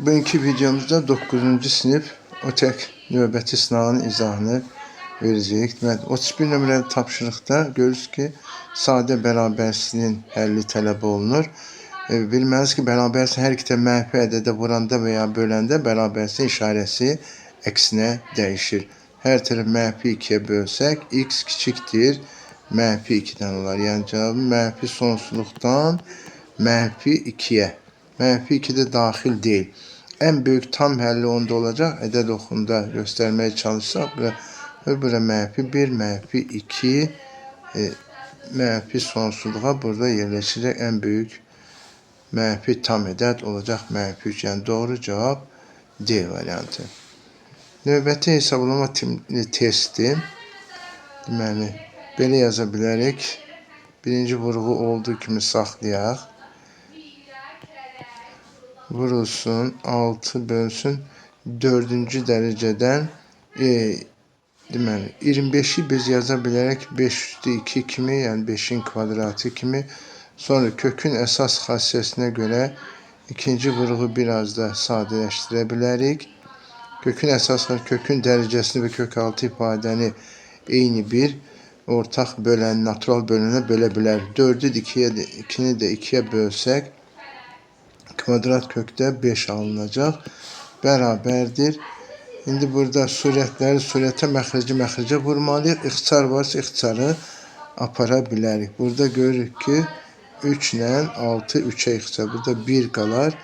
Bugünkü videomuzda 9. sınıf OTEK növbəti sınavının izahını verəcəyik. 31 nömrəli tapşırıqda görürüz ki, sadə bərabərsizliyin həlli tələb olunur. Bilməliyiz ki, bərabərsizlik hər iki tərəf mənfi ədədə vuranda və ya böləndə bərabərsizliyin işarəsi əksinə dəyişir. Hər tərəf mənfi 2-yə bölsək, x kiçikdir mənfi 2-dən olar. Yəni cavabı mənfi sonsuzluqdan mənfi 2-yə. Mənfi 2 də daxil deyil. En büyük tam həlli onda olacaq. Ədəd oxunda göstərməyə çalışsaq, bura mənfi 1, mənfi 2, mənfi sonsuzluğa burada yerləşəcək. En büyük mənfi tam ədəd olacaq mənfi 3. Yəni doğru cavab D variantı. Növbəti hesablama testi. Deməli, belə yaza bilərik. Birinci vurğu olduğu kimi saxlayaq. Vurulsun, 6 bölsün, 4-cü dərəcədən deməli, 25'i biz yaza bilərək 5/2 kimi, yəni 5'in kvadratı kimi. Sonra kökün əsas xassəsinə görə ikinci vurğu biraz da sadələşdirə bilərik. Kökün əsas kökün dərəcəsini və kök altı ifadəni eyni bir ortaq bölən, natural bölənə bölə bilərik. 4'ü 2'ni də 2'yə bölsək, kvadrat kökdə 5 alınacaq. Bərabərdir. İndi burada surətə məxrəcə vurmalıyıq. İxtisar varsa ixtisarı apara bilərik. Burada görürük ki 3 ilə 6 3'ə ixtisar. Burada 1 qalar.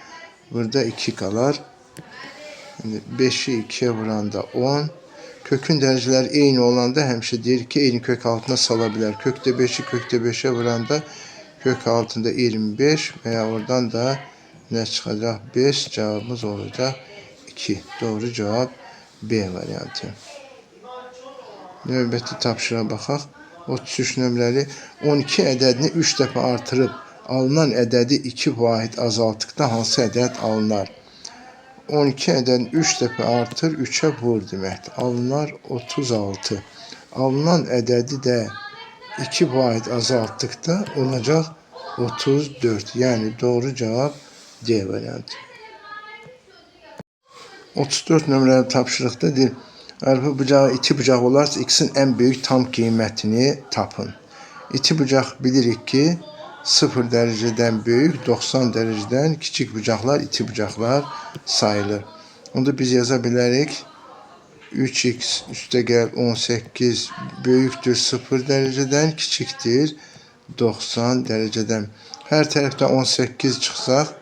Burada 2 qalar. 5'i 2'yə vuranda 10. Kökün dərəcələri eyni olanda həmişə deyir ki, eyni kök altına sala bilər. Kökdə 5'i kökdə 5'ə vuranda kök altında 25 və ya oradan da ne çıkacaq? 5 cevabımız olacaq 2. Doğru cevap B variantı. Növbəti tapşırığa baxaq. 33 nömrəli 12 ədədini 3 dəfə artırıb alınan ədədi 2 vahid azaltdıqda hansı ədəd alınar? 12 ədədini 3 dəfə artır, 3'ə vur deməkdir. Alınar 36. Alınan ədədi də 2 vahid azaltdıqda olacaq 34. Yəni doğru cevap D variantı. 34 nömrəli tapşırıqda deyir, arpa bucağı iti bucaq olarsa x'in en büyük tam qiymətini tapın. İti bucaq bilirik ki 0 dərəcədən böyük, 90 dərəcədən kiçik bucaqlar iti bucaqlar sayılır. Onda biz yaza bilərik 3x üstəgəl 18 böyükdür 0 dərəcədən, kiçikdir 90 dərəcədən. Hər tərəfdən 18 çıxsaq,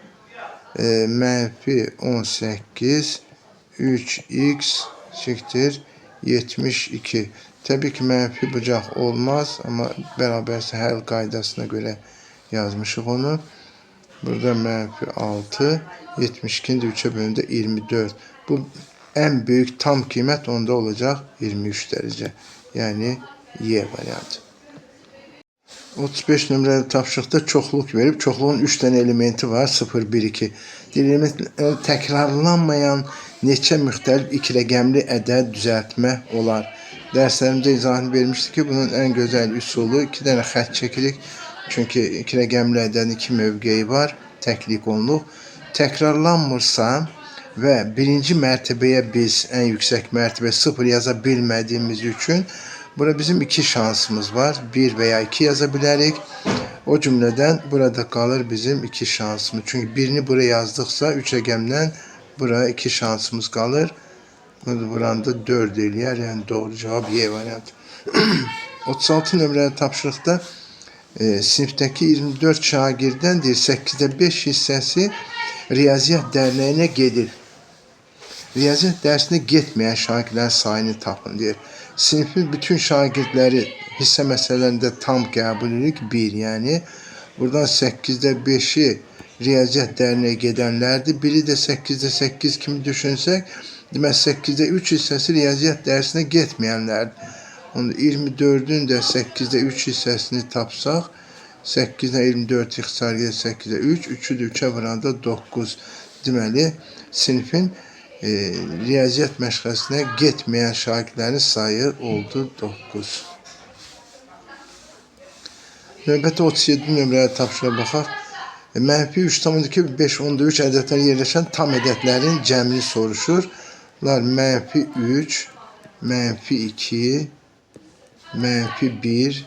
mənfi 18 3x eşittir 72. Təbii ki mənfi bucaq olmaz, amma bərabərsə həll qaydasına görə yazmışıq onu. Burada mənfi 6 72'ni də 3'ə bölündə 24. Bu en büyük tam qiymət onda olacaq 23 dərəcə. Yəni Y variantı. 35 nömrəli tapşırıqda çoxluq verib, çoxluğun 3 dənə elementi var, 0, 1, 2. Element təkrarlanmayan neçə müxtəlif iki rəqəmli ədəd düzəltmək olar. Dərslərimizdə izahını vermişdik ki, bunun en gözəl üsulu 2 dənə xətt çəkirik. Çünki iki rəqəmli ədədin 2 mövqeyi var, təklik olunur. Təkrarlanmırsa və birinci mərtəbəyə biz en yüksək mərtəbə 0 yaza bilmədiyimiz üçün burada bizim 2 şansımız var. 1 veya 2 yaza bilərik. O cümleden burada kalır bizim 2 şansımız. Çünkü birini buraya yazdıksa 3 rəqəmdən buraya 2 şansımız kalır. Buranda 4 eləyər. Yəni doğru cevap Y variantı. 36 nömrəli tapşırıqda sinifdəki 24 şagirdən 8'də 5 hissəsi Riyaziyyat Dərnəyinə gedir. Riyaziyyat dərsinə getməyən şagirdlərin sayını tapın deyir. Sinifin bütün şagirdləri hissə məsələlərində tam qəbul edirik 1. Yəni buradan 8'də 5'i Riyaziyyat Dərnəyinə gedənlərdir. Biri də 8'də 8 kimi düşünsək, demək 8'də 3 hissəsi Riyaziyyat dərsinə getməyənlərdir. 24'ün də 8'də 3 hissəsini tapsaq, 8'dən 24 ixtisar gedir 8'də 3, 3'ü də 3'ə vuranda 9. Deməli, sinifin riyaziyyat məşğələsinə getməyən şagirdlərin sayı oldu 9. Növbəti 37 nömrəli tapşırığa baxaq. -3,2, 5, 10'da 3 ədədlər yerləşən tam ədədlərin cəmini soruşur. Bunlar -3, -2, -1,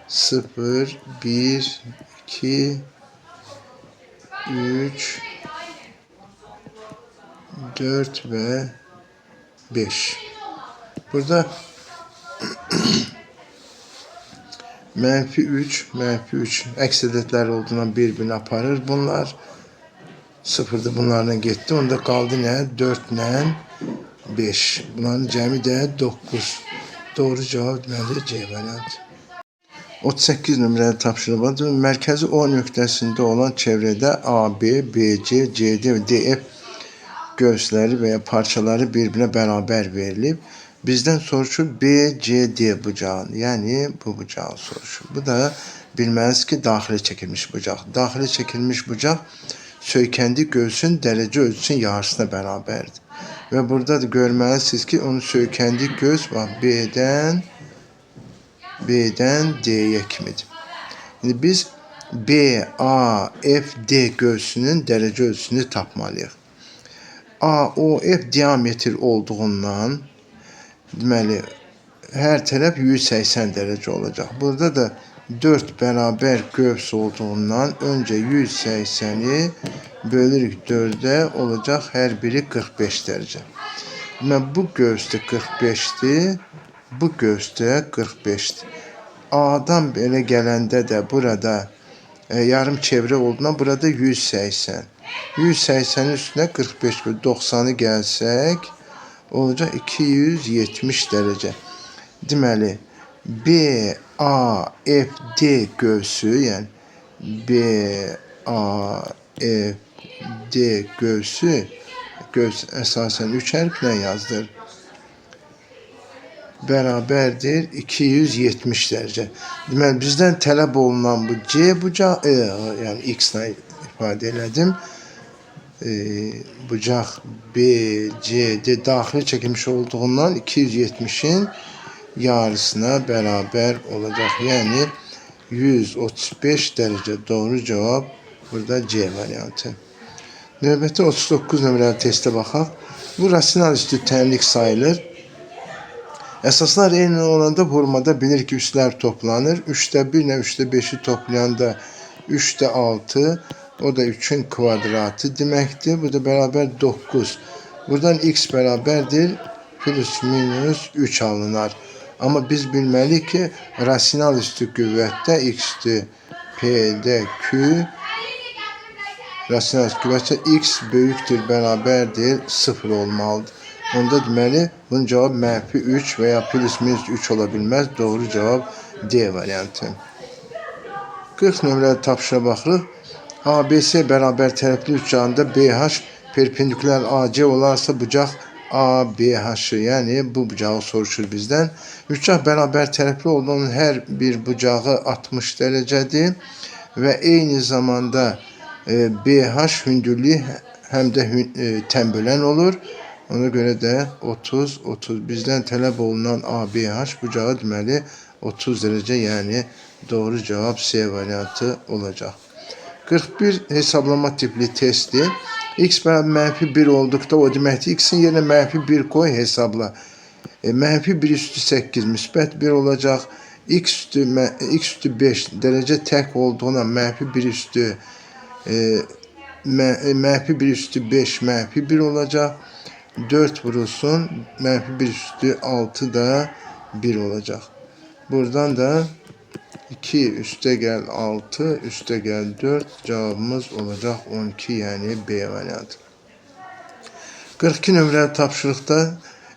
0, 1, 2, 3, 4 ve 5. Burada -3, -3 əks ədədlər olduğundan bir-birini aparır. Bunlar sıfırda bunlarla getdi. Onda qaldı nə? 4 ilə 5. Bunların cəmi də 9. Doğru cavab deməli C variantı. 38 nömrəli tapşırıqdır. Mərkəzi O nöqtəsində olan çevrədə A, B, BC, CD və DF göğüsləri və ya parçaları bir-birinə bərabər verilib. Bizdən soruşur BCD bucağın, yani bu bucağı soruşur. Bu da bilməliyiz ki, daxili çəkilmiş bucaq. Daxili çəkilmiş bucaq söykəndi göğsün dərəcə ölçüsünün yarısına bərabərdir. Və burada da görməlisiniz ki, onun söykəndi göğüs var B'dən D'ye kimidir. Şimdi biz B, A, F, D göğsünün dərəcə ölçüsünü tapmalıyıq. A, O, F diametr olduğundan deməli, hər tərəf 180 dərəcə olacaq. Burada da 4 bərabər göğüs olduğundan öncə 180'i bölürük 4'e olacaq hər biri 45 dərəcə. Deməli, bu göğüs də 45'dir, bu göğüs də 45'dir. A'dan belə gələndə də burada yarım çevrə olduğundan burada 180. 180'in üstünə 45 bölü 90'ı gəlsək, olacaq 270 dərəcə. Deməli, B, A, F, D göğsü, yəni B, A, F, D göğsü, göğüs əsasən 3 hərflə yazılır. Bərabərdir 270 dərəcə. Deməli, bizdən tələb olunan bu C bucağı, yəni X ilə ifadə elədim. Bucaq B, C, D daxili çəkilmiş olduğundan 270'in yarısına bərabər olacaq. Yəni 135 dərəcə. Doğru cavab burada C variantı. Növbəti 39 nömrəli testə baxaq. Bu rasional üstü tənlik sayılır. Əsaslar eyni olanda formada bilir ki, üslər toplanır. 3'də 1 ilə 3'də 5'i toplayanda 3'də 6, o da 3'ün kvadratı deməkdir. Bu da bərabər 9. Buradan x bərabərdir plus minus 3 alınır. Amma biz bilməliyik ki, rasional üstü qüvvətdə x-dir P'də Q, rasional üstü qüvvətdə x böyükdür, bərabərdir 0 olmalıdır. Onda deməli, bunun cavabı -3 və ya plus minus 3 ola bilməz. Doğru cavab D variantı. 40 nömrəli tapşırığa baxırıq. ABC bərabər tərəfli üçganda BH perpendikülər AC olarsa bucaq ABH-ı, yəni bu bucağı soruşur bizdən. Üçgah bərabər tərəfli olduğunun hər bir bucağı 60 dərəcədir və eyni zamanda BH hündürlüyü həm də tənbölən olur. Ona görə də 30, 30. Bizdən tələb olunan ABH bucağı deməli 30 dərəcə, yəni doğru cavab C variantı olacaq. 41 hesablama tipli testi. X bərabər -1 olduqda o deməkdir, x'in yerinə -1 koy, hesabla. -1 üstü 8 müsbət 1 olacaq. X üstü 5 dərəcə tək olduğuna -1 üstü -1 üstü 5 -1 olacaq. 4 vurulsun, -1 üstü 6 da 1 olacaq. Buradan da 2 üstə gəl 6, üstə gəl 4 cavabımız olacaq 12, yəni B variantı. 42 nömrəli tapşırıqda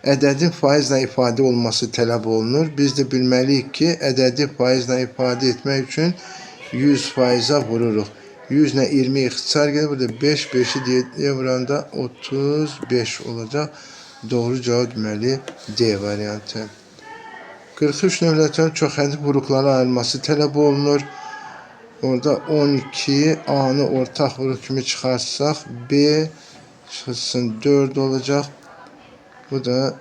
ədədin faizlə ifadə olması tələb olunur. Biz də bilməliyik ki, ədədi faizlə ifadə etmək üçün 100%'a vururuq. 100 ilə 20 ixtisar gedir. Burada 5, 5'i 7'ye vuranda 35 olacaq. Doğru cavab deməli D variantı. 43 nömrəli çox hədif vuruqlara ayrılması tələb olunur. Orada 12 A'nı ortaq vuruq kimi çıxarsaq B çıxsın 4 olacaq. Bu da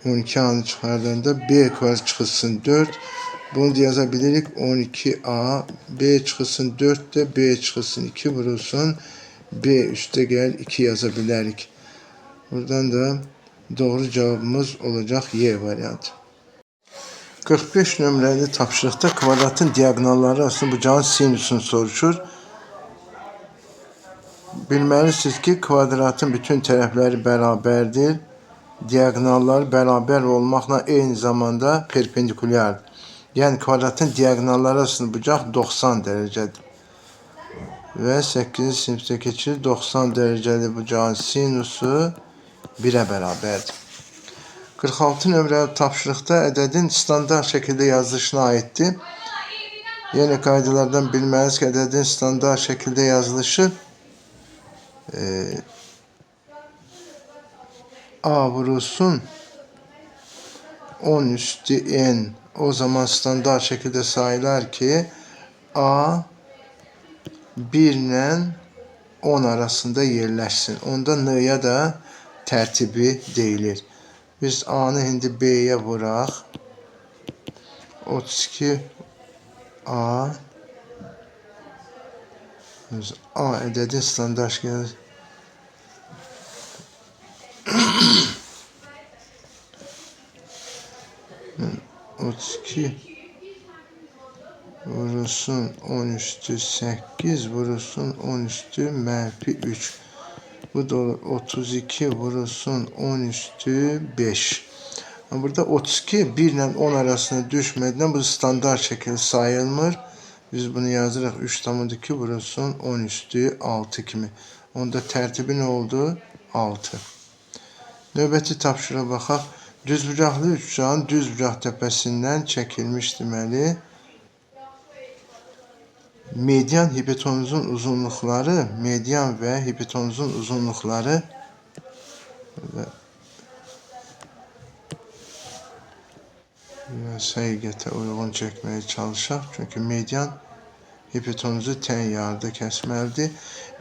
12 A'nı çıxardığında B çıxsın 4. Bunu da yazabilirik. 12a b çıxılsın 4 de b çıxılsın 2 vurulsun. B üstə gəl 2 yaza bilərik. Buradan da doğru cevabımız olacaq Y variantı. 45 nömrəli tapşırıqda kvadratın diagonalları arasında bucağın sinüsünü soruşur. Bilməlisiniz ki, kvadratın bütün tərəfləri bərabərdir. Diagonalları bərabər olmaqla eyni zamanda perpendikulyardır. Yəni kvadratın diagonalları arasında bucaq 90 dərəcədir. Və 8-ci sinifdə keçir 90 dərəcəli bucağın sinusu 1-ə bərabərdir. 46 nömrəli tapşırıqda ədədin standart şəkildə yazılışına aiddir. Yenə qaydalardan bilməliyiz ki, ədədin standart şəkildə yazılışı A vurulsun 10 üstü n. O zaman standart şekilde sayılar ki A 1 ile 10 arasında yerləşsin. Onda N'ya da tərtibi deyilir. Biz A'nı indi B'ye vuraq. 32 A ədədin standart şəkildə 32 vurulsun 10 üstü 8 vurulsun 10 üstü -3. Bu da 32 vurulsun 10 üstü 5. Burada 32 1 ile 10 arasında düşmediğinden bu standart şekilde sayılmır. Biz bunu yazırıq 3,2 vurulsun 10 üstü 6 kimi. Onda tertibi ne oldu? 6. Növbəti tapşırığa baxaq. Düzbucaqlı üçbucağın düzbucaq təpəsindən çəkilmiş deməli median hipotenuzun uzunluqları, median və hipotenuzun uzunluqları həqiqətə uyğun çəkməyə çalışaq. Çünki median hipotenuzu tən yarıda kəsməlidir.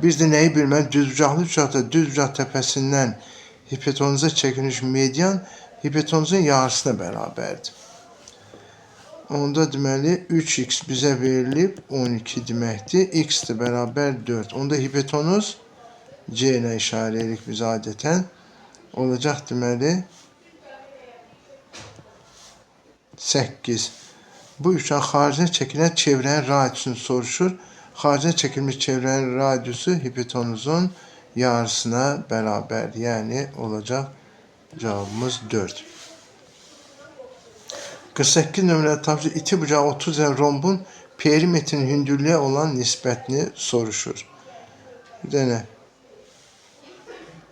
Biz də nəyi bilməli? Düzbucaqlı üçbucaqda düzbucaq təpəsindən hipotenuza çəkilmiş median hipotenuzun yarısına bərabərdir. Onda deməli 3x bizə verilib 12 deməkdir. X də bərabər 4. Onda hipotenuz C ilə işarə edirik biz adətən. Olacaq deməli 8. Bu üçgen xaricə çəkilən çevrənin radiusunu soruşur. Xaricə çəkilmiş çevrənin radiusu hipotenuzun yarısına bərabər. Yəni olacaq cevabımız 4. 48 nömrəli tapşırıq 2 bucağı 30 rombun perimetrin hündürlüğe olan nisbətini soruşur. Bir dənə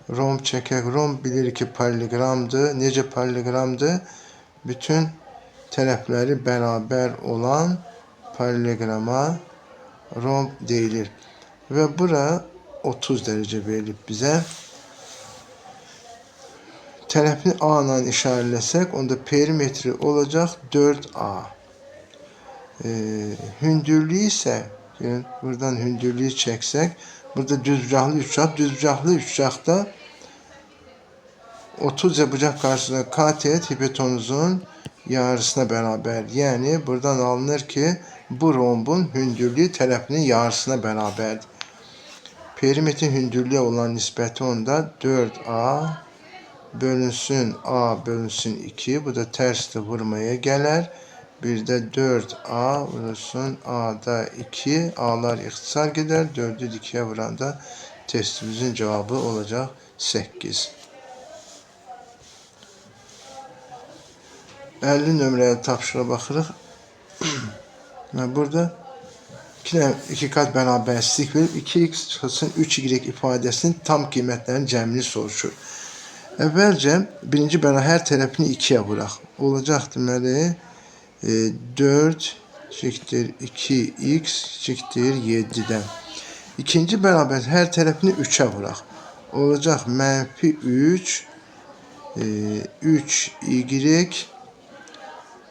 romb çəkək. Romb bilir ki paralelogramdır. Necə paralelogramdır? Bütün tərəfləri bərabər olan paralelograma romb deyilir. Və bura 30 dərəcə verilib bizə. Tərəfini A ilə işarələsək, onda perimetri olacaq 4A. Hündürlüyü isə, buradan hündürlüyü çəksək, burada düzbucaqlı üçbucaq, düzbucaqlı üçbucaqda 30 bucaq karşısında katet hipotenuzun yarısına bərabər. Yəni buradan alınır ki, bu rombun hündürlüyü tərəfinin yarısına bərabərdir. Perimetrin hündürlüğe olan nisbəti onda 4A bölünsün A bölünsün 2. Bu da tərsdə vurmaya gələr. Bir də 4A vurulsun A'da 2. A'lar ixtisar gedər. 4'ü 2'ye vuranda testimizin cevabı olacaq 8. 50 nömrəli tapşırığa baxırıq. Burada 2 kat bərabərsizlik verib 2x çıxılsın 3y ifadəsinin tam qiymətlərinin cəmini soruşur. Əvvəlcə birinci hər tərəfini 2'ye vuraq. Olacaq deməli 4 eşittir 2x eşittir 7'dən. İkinci bərabər hər tərəfini 3'e vuraq. Olacaq -3 3y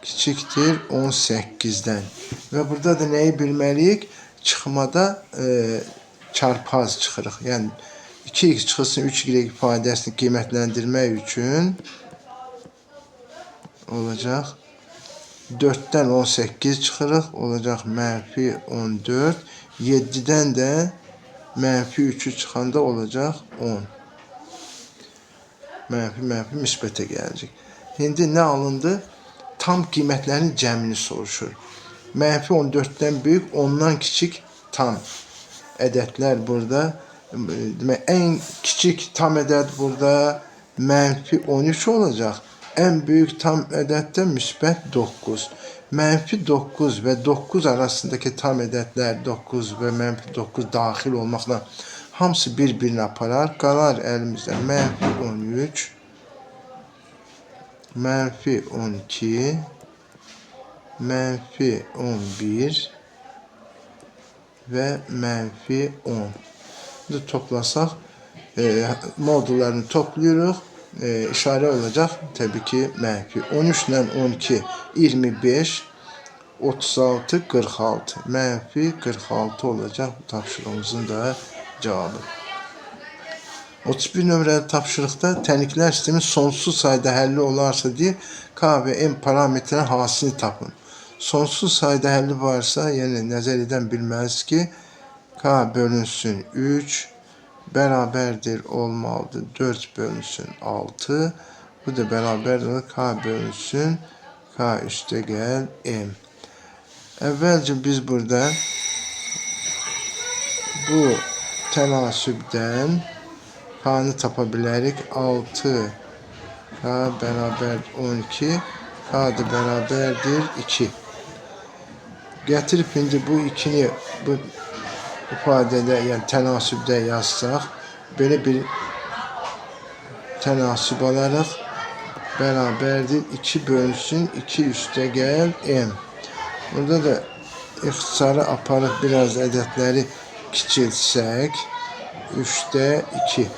kiçikdir 18'dən. Və burada da nəyi bilməliyik? Çıxmada çarpaz çıxırıq. Yəni 2x çıxılsın 3y ifadəsini qiymətləndirmək üçün olacaq 4'ten 18 çıxırıq, olacaq mənfi 14. 7'den də mənfi 3'ü çıxanda olacaq 10. Mənfi müsbətə gələcək. İndi nə alındı? Tam qiymətlərin cəmini soruşur. Mənfi 14'ten büyük, 10'dan kiçik tam ədədlər burada. Demək, ən kiçik tam ədəd burada mənfi 13 olacaq. Ən böyük tam ədəddə müsbət 9. Mənfi 9 və 9 arasındakı tam ədədlər 9 və mənfi 9 daxil olmaqla hamısı bir-birini aparar. Qalar əlimizdə mənfi 13, mənfi 12, mənfi 11 və mənfi 10. Bunu toplasaq, modullarını toplayırıq. İşarə olacaq təbii ki mənfi 13 ilə 12 25 36 46 mənfi 46 olacaq bu tapşırığımızın da cavabı. 31 nömrəli tapşırıqda təniklər sistemin sonsuz sayda həlli olarsa deyir, K və M parametrinin hasilini tapın. Sonsuz sayda həlli varsa, yəni nəzər edən bilməliyiz ki K bölünsün 3 bərabərdir olmalıdır 4 bölünsün 6. Bu da bərabərdir K bölünsün K üstə gəl M. Əvvəlcə biz burada bu tənasübdən K'nı tapa bilərik. 6 K bərabər 12, K da bərabərdir 2. Gətirib indi bu 2'ni bu ifadədə, yəni tənasübdə yazsaq, belə bir tənasüb alarıq. Bərabərdir 2 bölünsün 2 üstə gəl M. Burada da ixtisarı aparıb biraz ədədləri kiçiltsək, 3'də 2.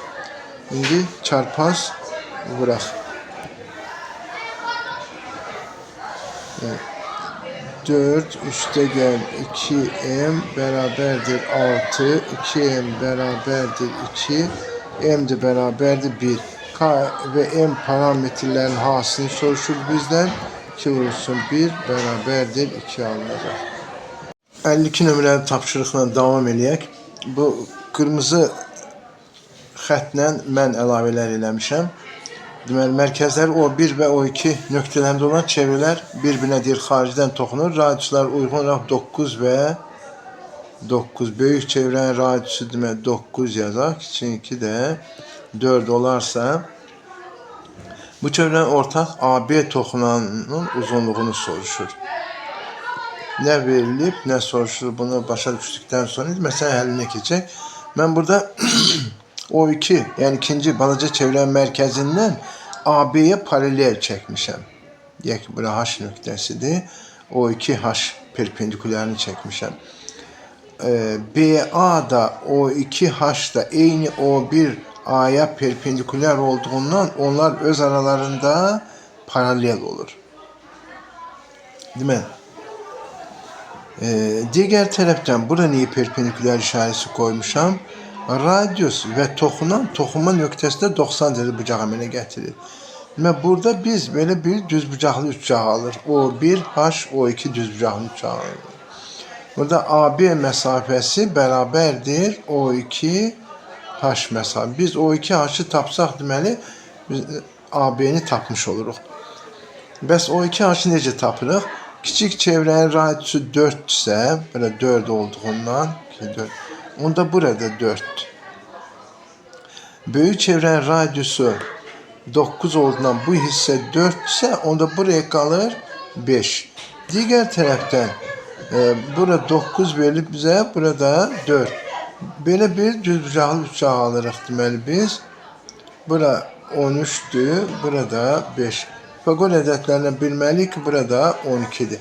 İndi çarpaz vuraq. 4 üstə gəl 2M bərabərdir 6, 2M bərabərdir 2, M də bərabərdir 1. K və M parametrlərin hasilini soruşur bizdən. 2 vurulsun 1 bərabərdir 2 alınacaq. 52 nömrəli tapşırıqla davam eləyək. Bu qırmızı xətlə mən əlavələr eləmişəm. Deməli, mərkəzləri O1 və O2 nöqtələrində olan çevrələr bir-birinə deyir, xaricdən toxunur. Radiuslar uyğun olaraq 9 və 9. Böyük çevrənin radiusu deməli 9 yazaq. Kiçinki də 4 olarsa, bu çevrənin ortaq AB toxunanın uzunluğunu soruşur. Nə verilib, nə soruşur, bunu başa düşdükdən sonra məsələ həllinə keçək. Mən burada O2, yəni ikinci balaca çevrənin mərkəzindən AB'ye paralel çəkmişəm. Deyək ki, bura H nöqtəsidir. O2H perpendikularını çəkmişəm. BA da O2H da eyni O1A'ya perpendikular olduğundan onlar öz aralarında paralel olur. Deməli, digər tərəfdən bura niyə perpendikular işarəsi qoymuşam? Radius və toxunma nöqtəsində 90 dərəcə bucaq əmələ gətirir. Deməli, burada biz belə bir düzbucaqlı üçgah alır. O1H, O2 düzbucaqlı üçgah alır. Burada AB məsafəsi bərabərdir O2H məsafə. Biz O2H'ı tapsaq deməli, biz AB-ni tapmış oluruq. Bəs O2H'ı necə tapırıq? Kiçik çevrənin radiusu 4 isə, belə 4 olduğundan, 4. Onda burada 4. Böyük çevrənin radiusu 9 olduğundan bu hissə 4 ise onda buraya kalır 5. Digər tərəfdən burada 9 verilib bizə, burada 4. Belə bir düzbucaqlı üçgah alırıq deməli biz. Bura 13'dür, burada 5. Fagor ədədlərini bilməliyik ki, burada 12'dir.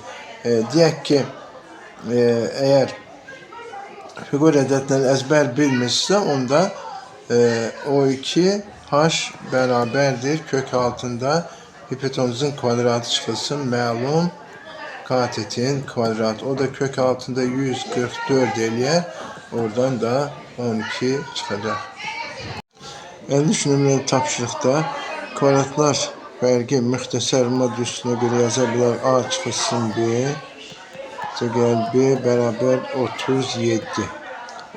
Deyək ki, eğer Fagor ədədlərini əzbər bilmişsə, onda O2H bərabərdir. Kök altında hipotenuzun kvadratı çıxılsın. Məlum katetin kvadratı. O da kök altında 144 eləyər. Oradan da 12 çıxacaq. 53 nömrəli tapşırıqda kvadratlar fərqi müxtəsər mod üstünə görə yaza bilər. A çıxılsın B. Gəl B bərabər 37.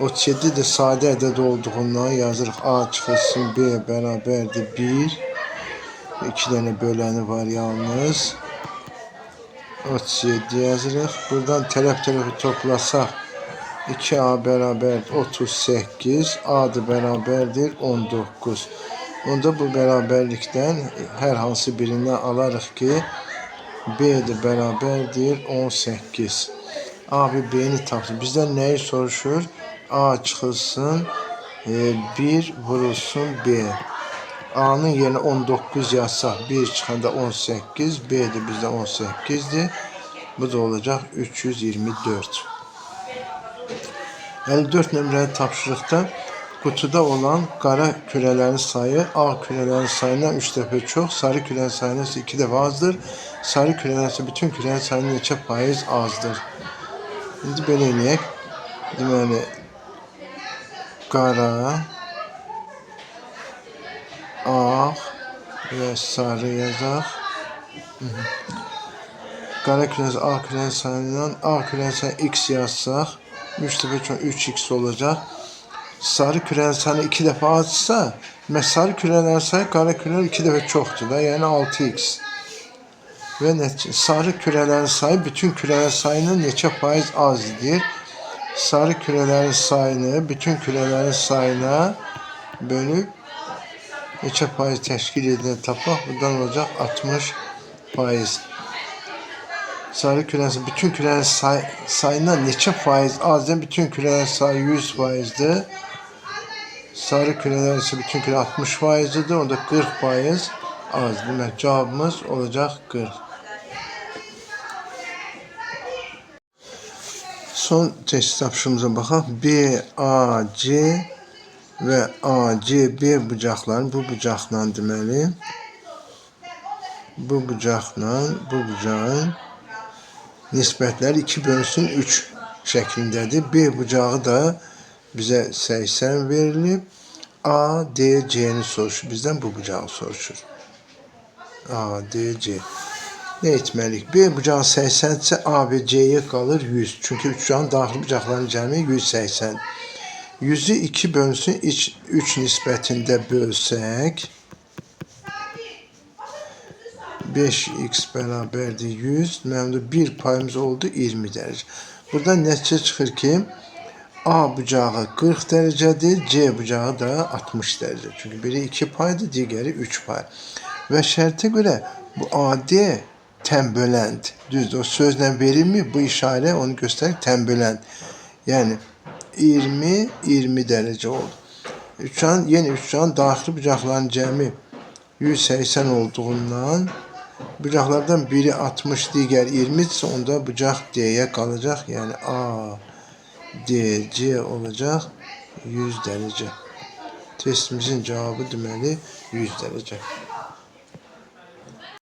37 də sadə ədəd olduğundan yazırıq A çıxılsın B bərabərdir 1. 2 dənə böləni var yalnız. 37 yazırıq. Buradan tərəf-tərəfi toplasaq 2A bərabər 38, A da bərabərdir 19. Onda bu bərabərlikdən hər hansı birindən alarıq ki, B də bərabərdir 18. A və B-ni tapsın. Bizdən nəyi soruşur? A çıxılsın, 1 vurulsun B. A'nın yerinə 19 yazsaq, 1 çıxanda 18, B də bizdə 18'dir. Bu da olacaq 324. 54 nömrəli tapşırıqda qutuda olan qara kürələrin sayı ağ kürələrin sayından 3 dəfə çox, sarı kürələrin sayından 2 dəfə azdır. Sarı kürələrin isə bütün kürələrin sayından neçə faiz azdır? İndi belə eləyək. Deməli, qara, ağ və sarı yazaq. Qara kürəsi ağ kürəsi sayından ağ kürəsi x yazsaq 3 dəfə çox 3x olacaq. Sarı kürəsi sayı 2 dəfə azsa, sarı kürələrin sayı qara kürələr 2 dəfə çoxdur da, yəni 6x. Və sarı kürələrin sayı bütün kürələrin sayının neçə faiz azdır? Sarı kürələrin sayını bütün kürələrin sayına bölüb neçə faiz təşkil edilən tapaq, buradan olacaq 60 faiz. Sarı kürəsi bütün kürələrin sayından neçə faiz azdır? Bütün kürələrin sayı 100 faizdir. Sarı kürələr isə bütün küre 60 faizdir. Onda 40 faiz az. Demək, cavabımız olacaq 40. Son test tapşırımıza baxaq. BAC və ACB bucaqların bu bucaqla deməli bu bucağın nisbətləri 2 bölünsün 3 şəklindədir. B bucağı da bizə 80 verilib. ADC'ni soruşur. Bizdən bu bucağı soruşur. ADC. Ne etməliyik? B bucağı 80 ise A ve C'ye kalır 100. Çünkü bucağın daxili bucaqların cəmi 180. 100'ü 2 bölünsün 3 nisbətində bölsək 5x bərabərdir 100. Məndə 1 payımız oldu 20 dərəcə. Buradan nəticə çıxır ki A bucağı 40 dərəcədir, C bucağı da 60 dərəcə. Çünki biri 2 paydır, digəri 3 pay. Və şərtə görə bu AD tənbölənd. Düzdür, o sözlə verilmir, bu işarə onu göstərir, tənbölənd. Yəni 20 dərəcə oldu. Yenə üçcanın daxili bucaqların cəmi 180 olduğundan bucaqlardan biri 60, digər 20 ise onda bucaq D'ye qalacaq. Yəni A, D, C olacaq 100 dərəcə. Testimizin cevabı deməli 100 dərəcə.